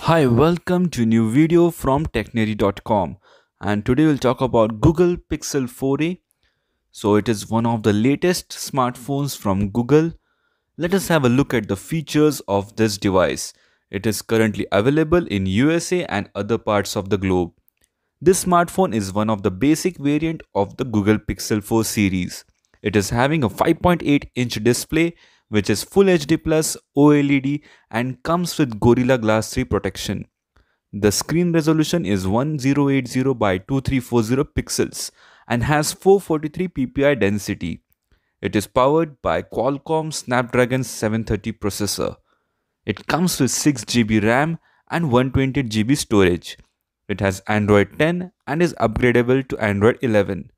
Hi, welcome to a new video from Technary.com, and today we'll talk about Google Pixel 4a. So it is one of the latest smartphones from Google. Let us have a look at the features of this device. It is currently available in USA and other parts of the globe. This smartphone is one of the basic variant of the Google Pixel 4 series. It is having a 5.8-inch display which is Full HD Plus OLED and comes with Gorilla Glass 3 protection. The screen resolution is 1080 by 2340 pixels and has 443 ppi density. It is powered by Qualcomm Snapdragon 730 processor. It comes with 6 GB RAM and 128 GB storage. It has Android 10 and is upgradable to Android 11.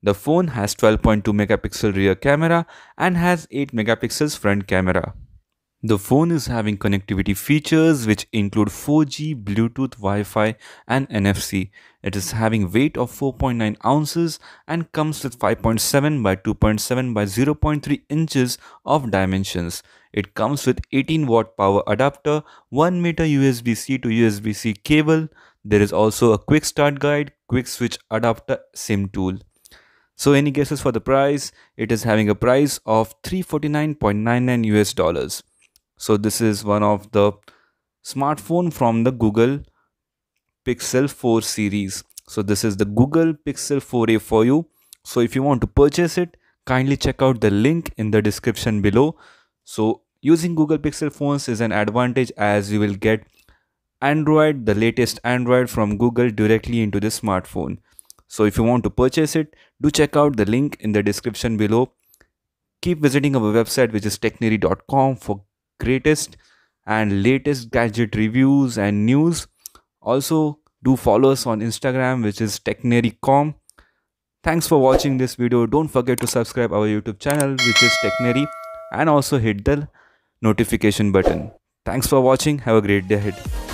The phone has 12.2 megapixel rear camera and has 8 megapixels front camera. The phone is having connectivity features which include 4G, Bluetooth, Wi-Fi and NFC. It is having weight of 4.9 ounces and comes with 5.7 by 2.7 by 0.3 inches of dimensions. It comes with 18-watt power adapter, 1 meter USB-C to USB-C cable. There is also a quick start guide, quick switch adapter SIM tool. So any guesses for the price? It is having a price of $349.99. So this is one of the smartphone from the Google Pixel 4 series. So this is the Google Pixel 4a for you. So if you want to purchase it, kindly check out the link in the description below. So using Google Pixel phones is an advantage as you will get Android, the latest Android from Google directly into the smartphone. So if you want to purchase it, do check out the link in the description below. Keep visiting our website, which is technary.com, for greatest and latest gadget reviews and news. Also do follow us on Instagram, which is technary.com. Thanks for watching this video. Don't forget to subscribe our YouTube channel, which is Technary, and also hit the notification button. Thanks for watching. Have a great day ahead.